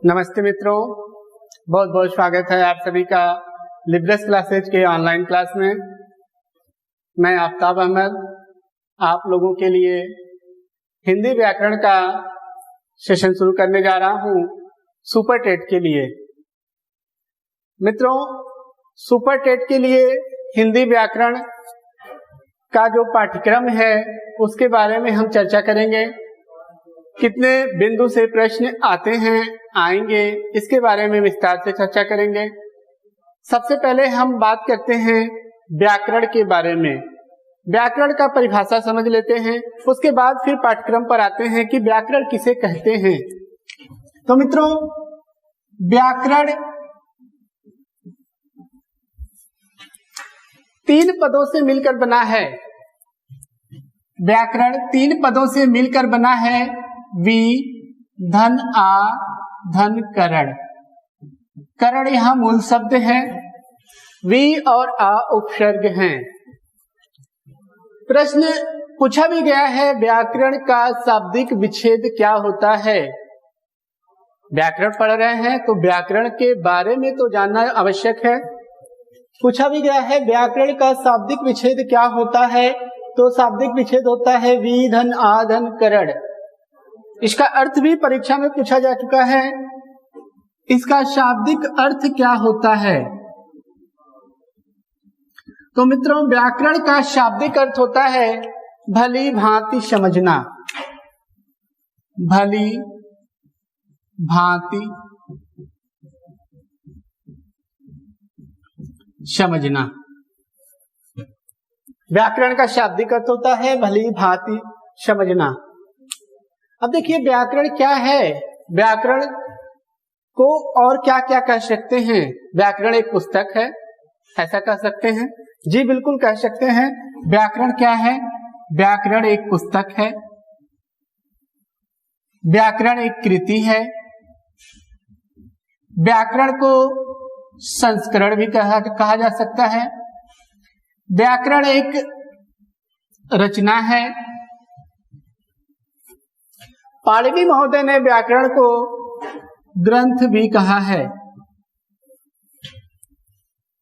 नमस्ते मित्रों, बहुत बहुत स्वागत है आप सभी का लिब्रस क्लासेज के ऑनलाइन क्लास में। मैं आफ्ताब अहमद आप लोगों के लिए हिंदी व्याकरण का सेशन शुरू करने जा रहा हूं सुपर टेट के लिए। मित्रों, सुपर टेट के लिए हिंदी व्याकरण का जो पाठ्यक्रम है उसके बारे में हम चर्चा करेंगे। कितने बिंदु से प्रश्न आते हैं आएंगे इसके बारे में विस्तार से चर्चा करेंगे। सबसे पहले हम बात करते हैं व्याकरण के बारे में। व्याकरण का परिभाषा समझ लेते हैं, उसके बाद फिर पाठ्यक्रम पर आते हैं कि व्याकरण किसे कहते हैं। तो मित्रों, व्याकरण 3 पदों से मिलकर बना है। व्याकरण 3 पदों से मिलकर बना है। वी धन आ धन करण। करण यहां मूल शब्द है, वी और आ उपसर्ग हैं। प्रश्न पूछा भी गया है, व्याकरण का शाब्दिक विच्छेद क्या होता है। व्याकरण पढ़ रहे हैं तो व्याकरण के बारे में तो जानना आवश्यक है। पूछा भी गया है व्याकरण का शाब्दिक विच्छेद क्या होता है, तो शाब्दिक विच्छेद होता है वी धन आ धन करण। इसका अर्थ भी परीक्षा में पूछा जा चुका है। इसका शाब्दिक अर्थ क्या होता है? तो मित्रों, व्याकरण का शाब्दिक अर्थ होता है भली भांति समझना। भली भांति समझना व्याकरण का शाब्दिक अर्थ होता है भली भांति समझना। अब देखिए व्याकरण क्या है। व्याकरण को और क्या क्या कह सकते हैं। व्याकरण एक पुस्तक है, ऐसा कह सकते हैं? जी बिल्कुल कह सकते हैं। व्याकरण क्या है? व्याकरण एक पुस्तक है, व्याकरण एक कृति है, व्याकरण को संस्करण भी कहा जा सकता है, व्याकरण एक रचना है। पाणिनि महोदय ने व्याकरण को ग्रंथ भी कहा है।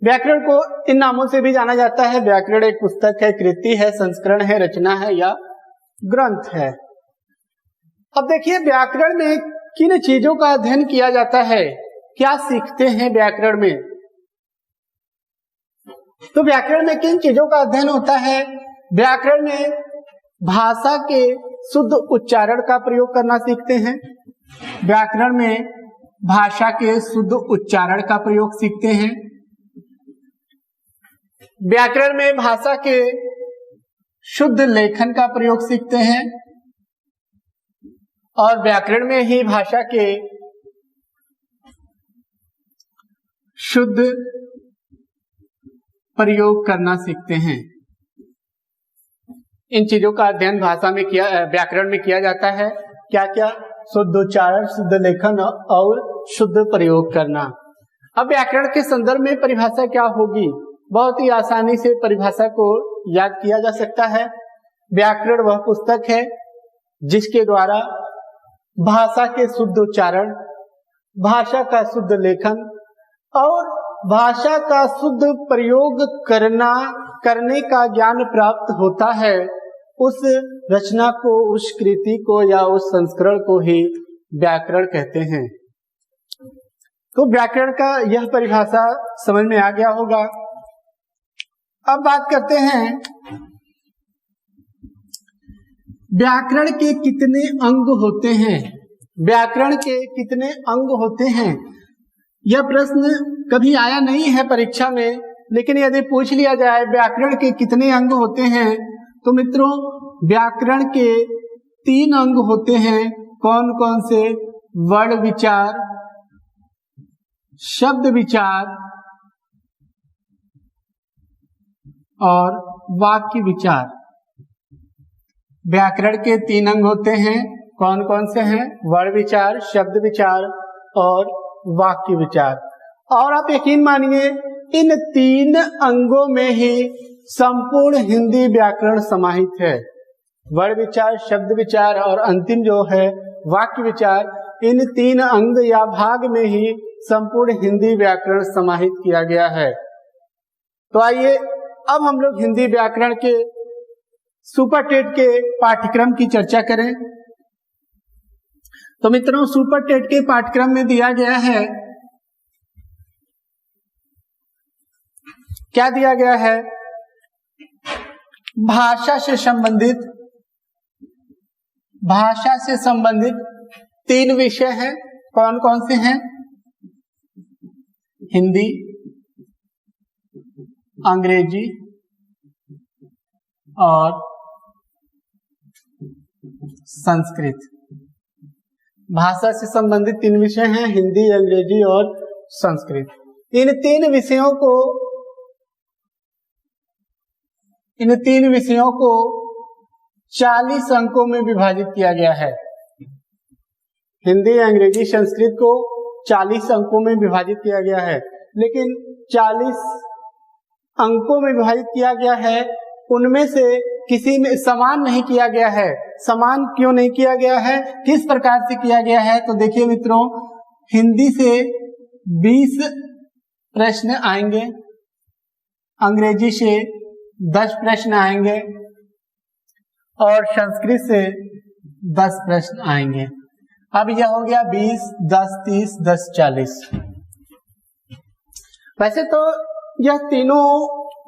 व्याकरण को इन नामों से भी जाना जाता है। व्याकरण एक पुस्तक है, कृति है, संस्करण है, रचना है या ग्रंथ है। अब देखिए व्याकरण में किन चीजों का अध्ययन किया जाता है, क्या सीखते हैं व्याकरण में। तो व्याकरण में किन चीजों का अध्ययन होता है? व्याकरण में भाषा के शुद्ध उच्चारण का प्रयोग करना सीखते हैं। व्याकरण में भाषा के शुद्ध उच्चारण का प्रयोग सीखते हैं। व्याकरण में भाषा के शुद्ध लेखन का प्रयोग सीखते हैं और व्याकरण में ही भाषा के शुद्ध प्रयोग करना सीखते हैं। इन चीजों का अध्ययन भाषा में व्याकरण में किया जाता है। क्या क्या? शुद्ध उच्चारण, शुद्ध लेखन और शुद्ध प्रयोग करना। अब व्याकरण के संदर्भ में परिभाषा क्या होगी? बहुत ही आसानी से परिभाषा को याद किया जा सकता है। व्याकरण वह पुस्तक है जिसके द्वारा भाषा के शुद्ध उच्चारण, भाषा का शुद्ध लेखन और भाषा का शुद्ध प्रयोग करने का ज्ञान प्राप्त होता है। उस रचना को, उस कृति को या उस संस्करण को ही व्याकरण कहते हैं। तो व्याकरण का यह परिभाषा समझ में आ गया होगा। अब बात करते हैं व्याकरण के कितने अंग होते हैं। व्याकरण के कितने अंग होते हैं, यह प्रश्न कभी आया नहीं है परीक्षा में, लेकिन यदि पूछ लिया जाए व्याकरण के कितने अंग होते हैं, तो मित्रों व्याकरण के 3 अंग होते हैं। कौन कौन से? वर्ण विचार, शब्द विचार और वाक्य विचार। व्याकरण के 3 अंग होते हैं। कौन कौन से हैं? वर्ण विचार, शब्द विचार और वाक्य विचार। और आप यकीन मानिए इन 3 अंगों में ही संपूर्ण हिंदी व्याकरण समाहित है। वर्ण विचार, शब्द विचार और अंतिम जो है वाक्य विचार, इन 3 अंग या भाग में ही संपूर्ण हिंदी व्याकरण समाहित किया गया है। तो आइए अब हम लोग हिंदी व्याकरण के सुपर टेट के पाठ्यक्रम की चर्चा करें। तो मित्रों, सुपर टेट के पाठ्यक्रम में दिया गया है, क्या दिया गया है? भाषा से संबंधित 3 विषय हैं। कौन कौन से हैं? हिंदी, अंग्रेजी और संस्कृत। भाषा से संबंधित 3 विषय हैं, हिंदी, अंग्रेजी और संस्कृत। इन तीन विषयों को 40 अंकों में विभाजित किया गया है। हिंदी, अंग्रेजी, संस्कृत को 40 अंकों में विभाजित किया गया है, लेकिन 40 अंकों में विभाजित किया गया है, उनमें से किसी में समान नहीं किया गया है। समान क्यों नहीं किया गया है? किस प्रकार से किया गया है? तो देखिए मित्रों, हिंदी से 20 प्रश्न आएंगे, अंग्रेजी से 10 प्रश्न आएंगे और संस्कृत से 10 प्रश्न आएंगे। अब यह हो गया 20, 10, 30, 10, 40। वैसे तो यह तीनों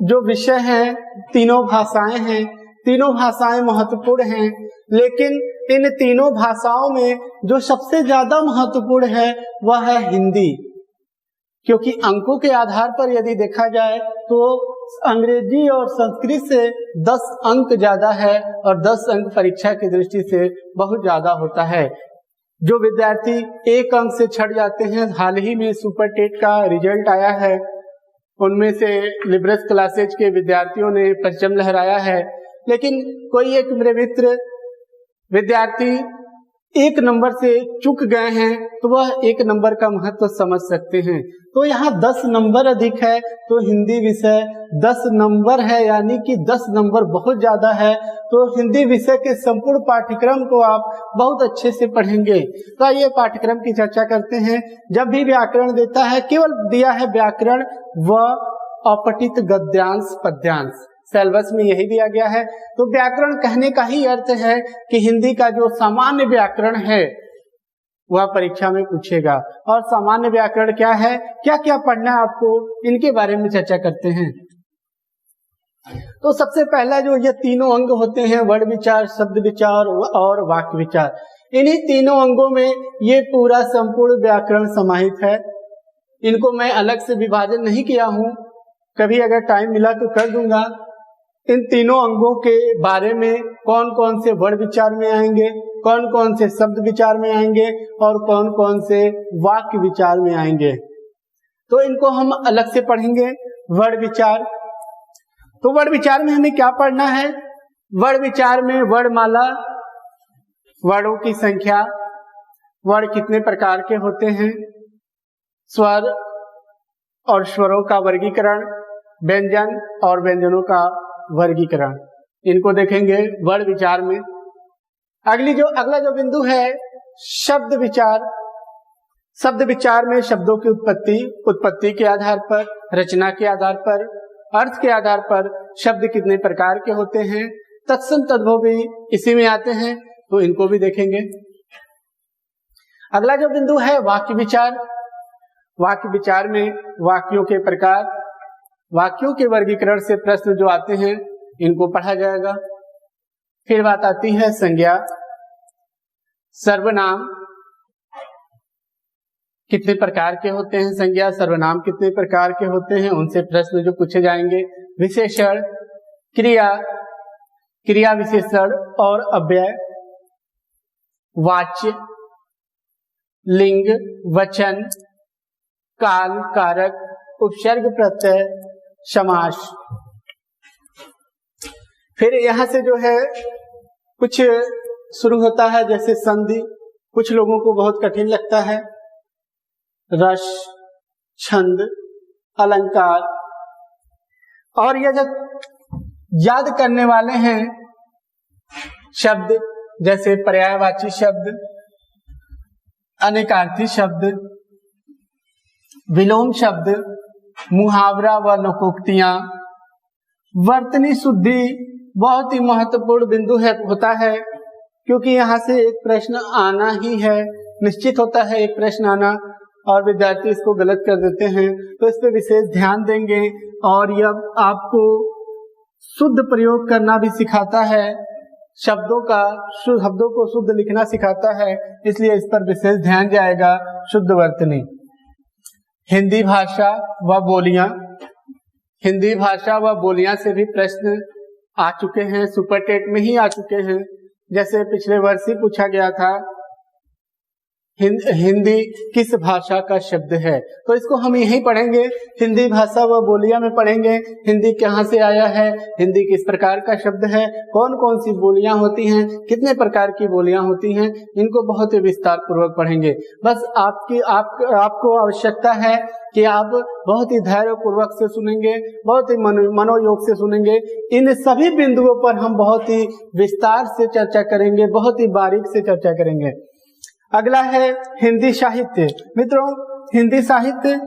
जो विषय हैं, तीनों भाषाएं हैं, तीनों भाषाएं महत्वपूर्ण हैं, लेकिन इन तीनों भाषाओं में जो सबसे ज्यादा महत्वपूर्ण है वह है हिंदी, क्योंकि अंकों के आधार पर यदि देखा जाए तो अंग्रेजी और संस्कृत से 10 अंक ज्यादा है और 10 अंक परीक्षा की दृष्टि से बहुत ज्यादा होता है। जो विद्यार्थी 1 अंक से छट जाते हैं, हाल ही में सुपर टेट का रिजल्ट आया है, उनमें से लिबरस क्लासेज के विद्यार्थियों ने परचम लहराया है, लेकिन कोई एक मेरे मित्र विद्यार्थी 1 नंबर से चूक गए हैं, तो वह 1 नंबर का महत्व समझ सकते हैं। तो यहाँ 10 नंबर अधिक है, तो हिंदी विषय 10 नंबर है, यानी कि 10 नंबर बहुत ज्यादा है। तो हिंदी विषय के संपूर्ण पाठ्यक्रम को आप बहुत अच्छे से पढ़ेंगे। तो आइए पाठ्यक्रम की चर्चा करते हैं। जब भी व्याकरण देता है, केवल दिया है व्याकरण व अपठित गद्यांश पद्यांश, सिलेबस में यही दिया गया है। तो व्याकरण कहने का ही अर्थ है कि हिंदी का जो सामान्य व्याकरण है वह परीक्षा में पूछेगा। और सामान्य व्याकरण क्या है, क्या क्या पढ़ना है आपको, इनके बारे में चर्चा करते हैं। तो सबसे पहला जो ये तीनों अंग होते हैं, वर्ण विचार, शब्द विचार और वाक्य विचार, इन्हीं तीनों अंगों में ये पूरा संपूर्ण व्याकरण समाहित है। इनको मैं अलग से विभाजन नहीं किया हूं, कभी अगर टाइम मिला तो कर दूंगा। इन तीनों अंगों के बारे में कौन कौन से वर्ण विचार में आएंगे, कौन कौन से शब्द विचार में आएंगे और कौन कौन से वाक्य विचार में आएंगे, तो इनको हम अलग से पढ़ेंगे। वर्ण विचार, तो वर्ण विचार में हमें क्या पढ़ना है? वर्ण विचार में वर्णमाला, वर्णों की संख्या, वर्ण कितने प्रकार के होते हैं, स्वर और स्वरों का वर्गीकरण, व्यंजन और व्यंजनों का वर्गीकरण, इनको देखेंगे वर्ण विचार में। अगला जो बिंदु है शब्द विचार। शब्द विचार में शब्दों की उत्पत्ति के आधार पर, रचना के आधार पर, अर्थ के आधार पर शब्द कितने प्रकार के होते हैं, तत्सम तद्भव भी इसी में आते हैं, तो इनको भी देखेंगे। अगला जो बिंदु है वाक्य विचार। वाक्य विचार में वाक्यों के प्रकार, वाक्यों के वर्गीकरण से प्रश्न जो आते हैं इनको पढ़ा जाएगा। फिर बात आती है संज्ञा, सर्वनाम कितने प्रकार के होते हैं, संज्ञा सर्वनाम कितने प्रकार के होते हैं, उनसे प्रश्न जो पूछे जाएंगे। विशेषण, क्रिया, क्रिया विशेषण और अव्यय, वाच्य, लिंग, वचन, काल, कारक, उपसर्ग, प्रत्यय, समास। फिर यहां से जो है कुछ शुरू होता है, जैसे संधि, कुछ लोगों को बहुत कठिन लगता है, रस, छंद, अलंकार, और यह जब याद करने वाले हैं शब्द, जैसे पर्यायवाची शब्द, अनेकार्थी शब्द, विलोम शब्द, मुहावरा व लोकोक्तियां। वर्तनी शुद्धि बहुत ही महत्वपूर्ण बिंदु होता है, क्योंकि यहाँ से एक प्रश्न आना ही है, निश्चित होता है एक प्रश्न आना, और विद्यार्थी इसको गलत कर देते हैं। तो इस पे विशेष ध्यान देंगे, और यह आपको शुद्ध प्रयोग करना भी सिखाता है, शब्दों को शुद्ध लिखना सिखाता है, इसलिए इस पर विशेष ध्यान जाएगा। शुद्ध वर्तनी, हिंदी भाषा व बोलियां। हिंदी भाषा व बोलियां से भी प्रश्न आ चुके हैं, सुपर टेट में ही आ चुके हैं। जैसे पिछले वर्ष ही पूछा गया था, हिंदी किस भाषा का शब्द है, तो इसको हम यही पढ़ेंगे, हिंदी भाषा व बोलियां में पढ़ेंगे। हिंदी कहाँ से आया है, हिंदी किस प्रकार का शब्द है, कौन कौन सी बोलियां होती हैं, कितने प्रकार की बोलियां होती हैं, इनको बहुत ही विस्तार पूर्वक पढ़ेंगे। बस आपको आवश्यकता है कि आप बहुत ही धैर्य पूर्वक से सुनेंगे, बहुत ही मनोयोग से सुनेंगे। इन सभी बिंदुओं पर हम बहुत ही विस्तार से चर्चा करेंगे, बहुत ही बारीक से चर्चा करेंगे। अगला है हिंदी साहित्य। मित्रों, हिंदी साहित्य,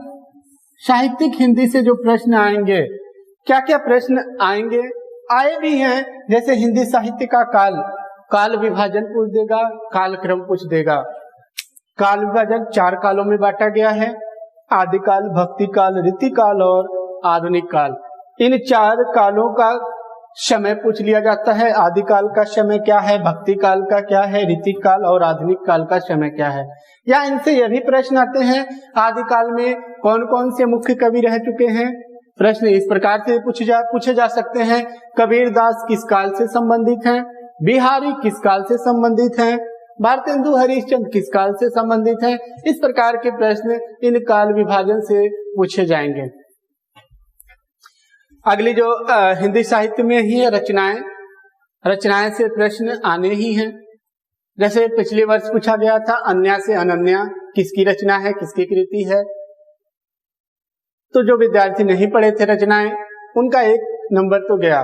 साहित्यिक हिंदी से जो प्रश्न आएंगे, क्या क्या प्रश्न आएंगे, आए भी हैं। जैसे हिंदी साहित्य का काल विभाजन पूछ देगा, कालक्रम पूछ देगा। काल विभाजन 4 कालों में बांटा गया है, आदिकाल, भक्ति काल, रीति काल और आधुनिक काल। इन 4 कालों का समय पूछ लिया जाता है। आदिकाल का समय क्या है, भक्ति काल का क्या है, रीति काल और आधुनिक काल का समय क्या है। या इनसे यह भी प्रश्न आते हैं, आदिकाल में कौन कौन से मुख्य कवि रह चुके हैं। प्रश्न इस प्रकार से पूछे जा सकते हैं, कबीरदास किस काल से संबंधित हैं, बिहारी किस काल से संबंधित हैं, भारतेंदु हरिश्चंद्र किस काल से संबंधित हैं। इस प्रकार के प्रश्न इन काल विभाजन से पूछे जाएंगे। अगली जो हिंदी साहित्य में ही है रचनाएं से प्रश्न आने ही हैं। जैसे पिछले वर्ष पूछा गया था, अन्या से अनन्या किसकी रचना है, किसकी कृति है। तो जो विद्यार्थी नहीं पढ़े थे रचनाएं, उनका 1 नंबर तो गया।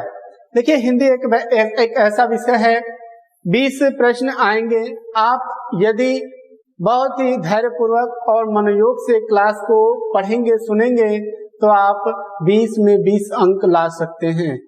देखिए, हिंदी एक ऐसा विषय है, 20 प्रश्न आएंगे। आप यदि बहुत ही धैर्य पूर्वक और मनोयोग से क्लास को पढ़ेंगे, सुनेंगे, तो आप 20 में 20 अंक ला सकते हैं।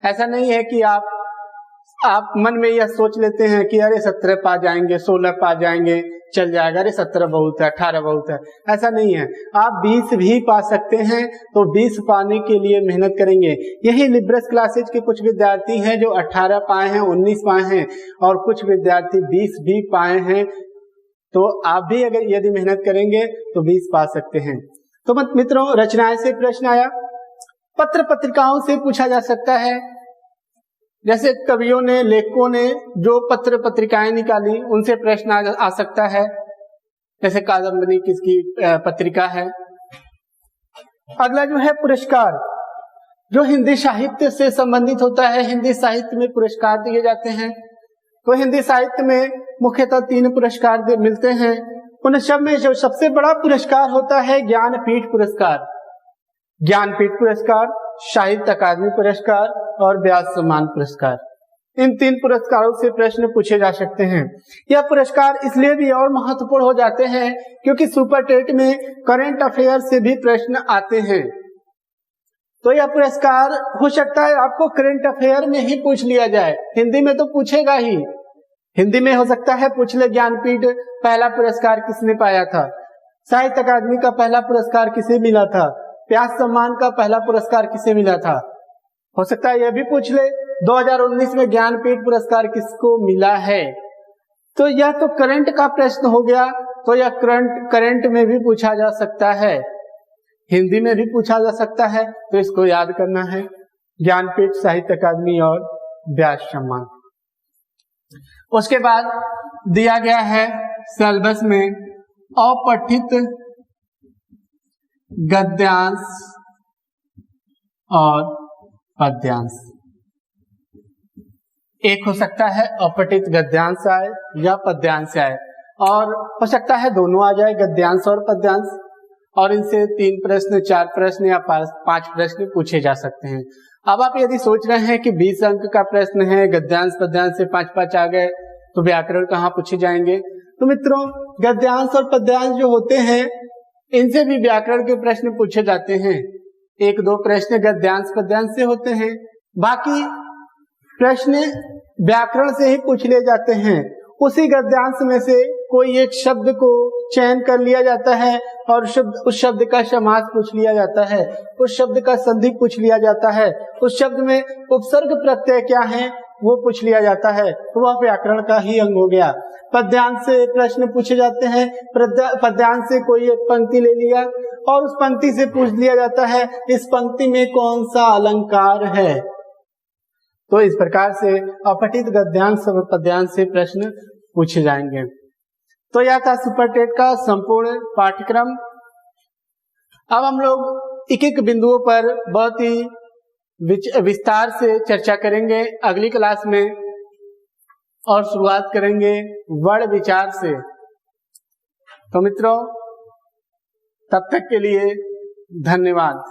ऐसा नहीं है कि आप मन में यह सोच लेते हैं कि अरे 17 पा जाएंगे, 16 पा जाएंगे, चल जाएगा, अरे 17 बहुत है, 18 बहुत है। ऐसा नहीं है, आप 20 भी पा सकते हैं। तो 20 पाने के लिए मेहनत करेंगे। यही लिब्रस क्लासेज के कुछ विद्यार्थी हैं जो 18 पाए हैं, 19 पाए हैं, और कुछ विद्यार्थी 20 भी पाए हैं। तो आप भी अगर यदि मेहनत करेंगे तो 20 पा सकते हैं। तो मित्रों, रचनाएं से प्रश्न आया। पत्र पत्रिकाओं से पूछा जा सकता है। जैसे कवियों ने, लेखकों ने जो पत्र पत्रिकाएं निकाली, उनसे प्रश्न आ सकता है। जैसे कादम्बरी किसकी पत्रिका है। अगला जो है पुरस्कार, जो हिंदी साहित्य से संबंधित होता है। हिंदी साहित्य में पुरस्कार दिए जाते हैं। तो हिंदी साहित्य में मुख्यतः 3 पुरस्कार मिलते हैं। उन सब में जो सबसे बड़ा पुरस्कार होता है ज्ञानपीठ पुरस्कार। ज्ञानपीठ पुरस्कार, साहित्य अकादमी पुरस्कार और व्यास सम्मान पुरस्कार। इन 3 पुरस्कारों से प्रश्न पूछे जा सकते हैं। यह पुरस्कार इसलिए भी और महत्वपूर्ण हो जाते हैं क्योंकि सुपर टेट में करंट अफेयर से भी प्रश्न आते हैं। तो यह पुरस्कार हो सकता है आपको करंट अफेयर में ही पूछ लिया जाए। हिंदी में तो पूछेगा ही, हिंदी में हो सकता है पूछ ले, ज्ञानपीठ पहला पुरस्कार किसने पाया था, साहित्य अकादमी का पहला पुरस्कार किसे मिला था, व्यास सम्मान का पहला पुरस्कार किसे मिला था। हो सकता है यह भी पूछ ले 2019 में ज्ञानपीठ पुरस्कार किसको मिला है। तो यह तो करंट का प्रश्न हो गया। तो यह करंट में भी पूछा जा सकता है, हिंदी में भी पूछा जा सकता है। तो इसको याद करना है, ज्ञानपीठ, साहित्य अकादमी और व्यास सम्मान। उसके बाद दिया गया है सिलेबस में अपठित गद्यांश और पद्यांश। एक हो सकता है अपठित गद्यांश आए या पद्यांश आए, और हो सकता है दोनों आ जाए, गद्यांश और पद्यांश। और इनसे 3 प्रश्न, 4 प्रश्न या 5 प्रश्न पूछे जा सकते हैं। अब आप यदि सोच रहे हैं कि 20 अंक का प्रश्न है, गद्यांश पद्यांश से 5-5 आ गए, तो व्याकरण कहाँ पूछे जाएंगे। तो मित्रों, गद्यांश और पद्यांश जो होते हैं इनसे भी व्याकरण के प्रश्न पूछे जाते हैं। एक दो प्रश्न गद्यांश पद्यांश से होते हैं, बाकी प्रश्न व्याकरण से ही पूछ लिए जाते हैं। उसी गद्यांश में से कोई एक शब्द को चयन कर लिया जाता है और उस शब्द का समास पूछ लिया जाता है, उस शब्द का संधि पूछ लिया जाता है, उस शब्द में उपसर्ग प्रत्यय क्या है वो पूछ लिया जाता है, तो वह व्याकरण का ही अंग हो गया। पद्यांश से प्रश्न पूछे जाते हैं, पद्यांश से कोई एक पंक्ति ले लिया और उस पंक्ति से पूछ लिया जाता है इस पंक्ति में कौन सा अलंकार है। तो इस प्रकार से अपठित गद्यांश और पद्यांश से प्रश्न पूछे जाएंगे। तो यह था सुपर टेट का संपूर्ण पाठ्यक्रम। अब हम लोग एक एक बिंदुओं पर बहुत ही विस्तार से चर्चा करेंगे अगली क्लास में और शुरुआत करेंगे वर्ण विचार से। तो मित्रों, तब तक के लिए धन्यवाद।